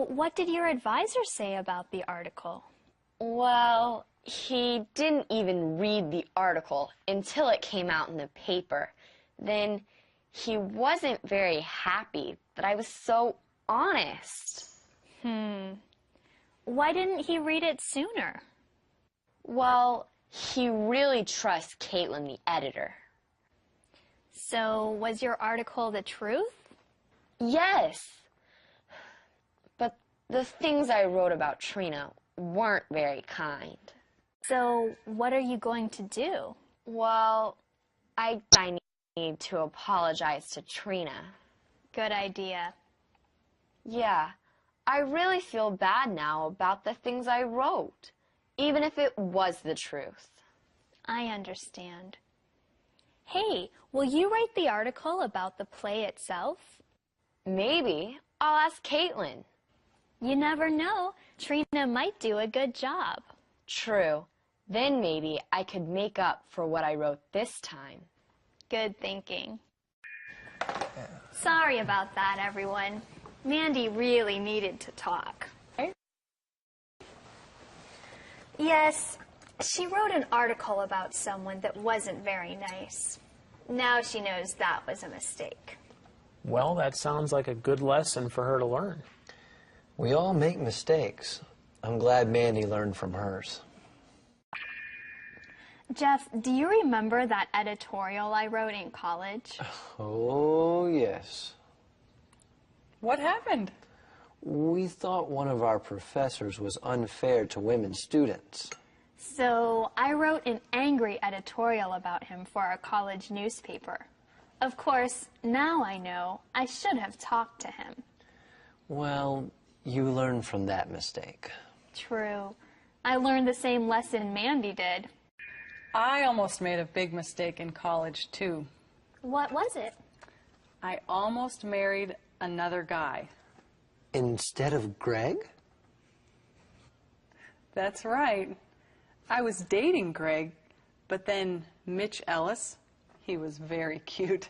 So, what did your advisor say about the article? Well, he didn't even read the article until it came out in the paper. Then he wasn't very happy that I was so honest. Why didn't he read it sooner? Well, he really trusts Caitlin, the editor. So, was your article the truth? Yes. But the things I wrote about Trina weren't very kind. So, what are you going to do? Well, I need to apologize to Trina. Good idea. Yeah, I really feel bad now about the things I wrote, even if it was the truth. I understand. Hey, will you write the article about the play itself? Maybe. I'll ask Caitlin. You never know. Trina might do a good job. True. Then maybe I could make up for what I wrote this time. Good thinking. Sorry about that, everyone. Mandy really needed to talk. Yes, she wrote an article about someone that wasn't very nice. Now she knows that was a mistake. Well, that sounds like a good lesson for her to learn. We all make mistakes. I'm glad Mandy learned from hers. Jeff, do you remember that editorial I wrote in college? Oh, yes. What happened? We thought one of our professors was unfair to women students. So I wrote an angry editorial about him for our college newspaper. Of course, now I know I should have talked to him. Well, you learned from that mistake. True. I learned the same lesson Mandy did. I almost made a big mistake in college, too. What was it? I almost married another guy. Instead of Greg? That's right. I was dating Greg, but then Mitch Ellis, he was very cute,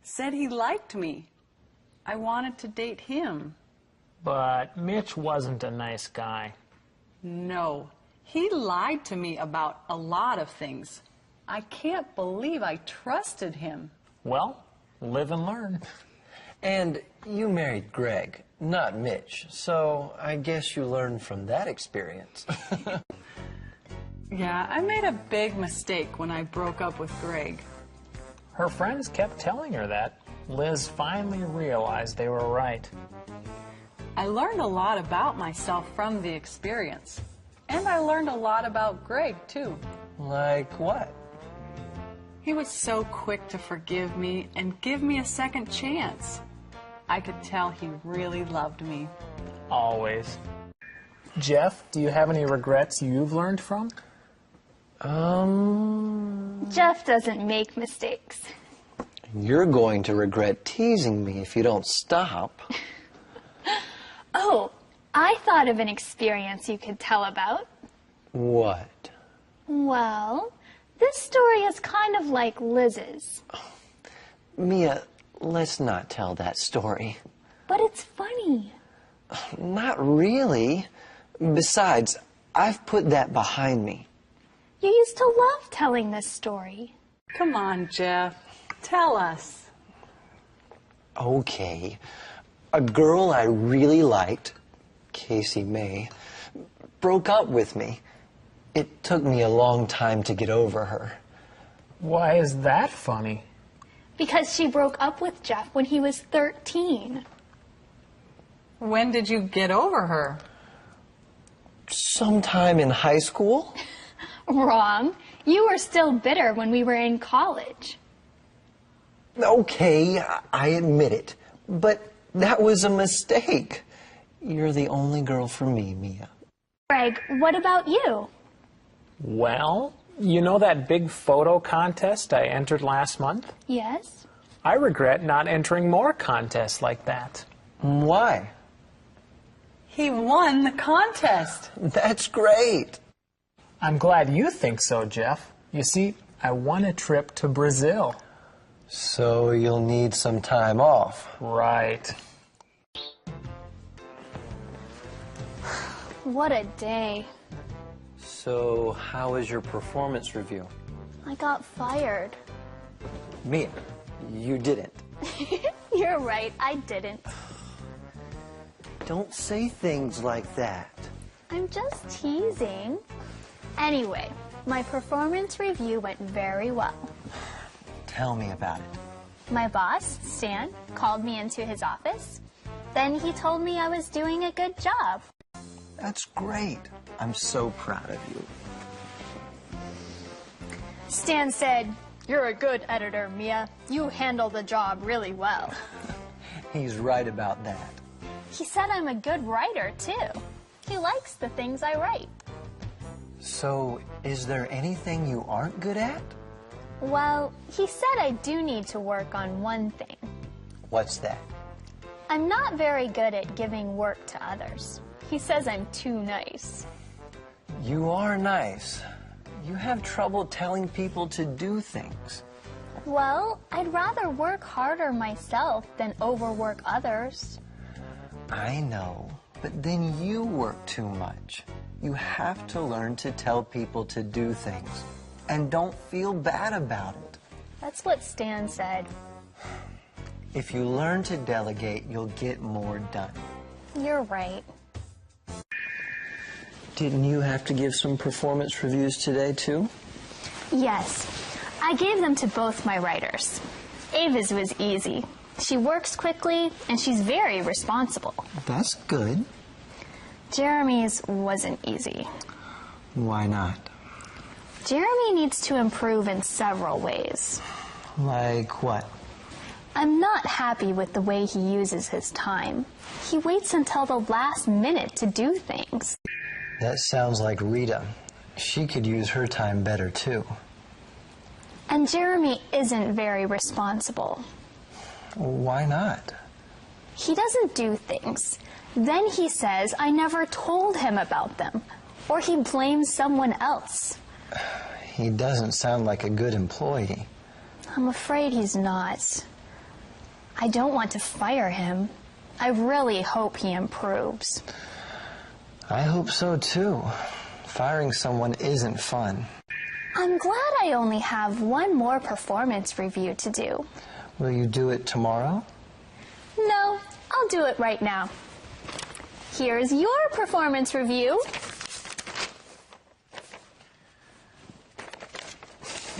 said he liked me. I wanted to date him. But Mitch wasn't a nice guy. No, he lied to me about a lot of things. I can't believe I trusted him. Well, live and learn. And you married Greg, not Mitch, so I guess you learned from that experience. Yeah, I made a big mistake when I broke up with Greg. Her friends kept telling her that. Liz finally realized they were right. I learned a lot about myself from the experience. And I learned a lot about Greg, too. Like what? He was so quick to forgive me and give me a second chance. I could tell he really loved me. Always. Jeff, do you have any regrets you've learned from? Jeff doesn't make mistakes. You're going to regret teasing me if you don't stop. Oh, I thought of an experience you could tell about. What? Well, this story is kind of like Liz's. Mia, let's not tell that story. But it's funny. Not really. Besides, I've put that behind me. You used to love telling this story. Come on, Jeff. Tell us. Okay. A girl I really liked, Casey May, broke up with me. It took me a long time to get over her. Why is that funny? Because she broke up with Jeff when he was 13. When did you get over her? Sometime in high school? Wrong. You were still bitter when we were in college. Okay, I admit it. But that was a mistake. You're the only girl for me, Mia. Greg, what about you? Well, you know that big photo contest I entered last month? Yes? I regret not entering more contests like that. Why? He won the contest. That's great. I'm glad you think so, Jeff. You see, I won a trip to Brazil. So you'll need some time off. Right. What a day. So, how was your performance review? I got fired. Mia, you didn't. You're right, I didn't. Don't say things like that. I'm just teasing. Anyway, my performance review went very well. Tell me about it. My boss, Stan, called me into his office. Then he told me I was doing a good job. That's great. I'm so proud of you. Stan said, "You're a good editor, Mia. You handle the job really well." He's right about that. He said I'm a good writer, too. He likes the things I write. So, is there anything you aren't good at? Well, he said I do need to work on one thing. What's that? I'm not very good at giving work to others. He says I'm too nice. You are nice. You have trouble telling people to do things. Well, I'd rather work harder myself than overwork others. I know, but then you work too much. You have to learn to tell people to do things. And don't feel bad about it. That's what Stan said. If you learn to delegate, you'll get more done. You're right. Didn't you have to give some performance reviews today, too? Yes, I gave them to both my writers. Ava's was easy. She works quickly, and she's very responsible. That's good. Jeremy's wasn't easy. Why not? Jeremy needs to improve in several ways. Like what? I'm not happy with the way he uses his time. He waits until the last minute to do things. That sounds like Rita. She could use her time better, too. And Jeremy isn't very responsible. Why not? He doesn't do things. Then he says I never told him about them, or he blames someone else. He doesn't sound like a good employee. I'm afraid he's not. I don't want to fire him. I really hope he improves. I hope so, too. Firing someone isn't fun. I'm glad I only have one more performance review to do. Will you do it tomorrow? No, I'll do it right now. Here's your performance review.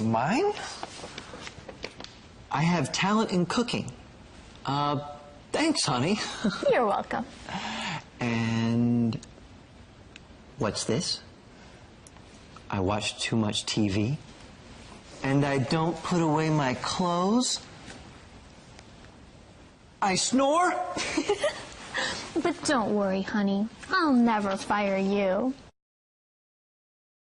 Mine? I have talent in cooking. Thanks, honey. You're welcome. And what's this? I watch too much TV. And I don't put away my clothes. I snore. But don't worry, honey. I'll never fire you.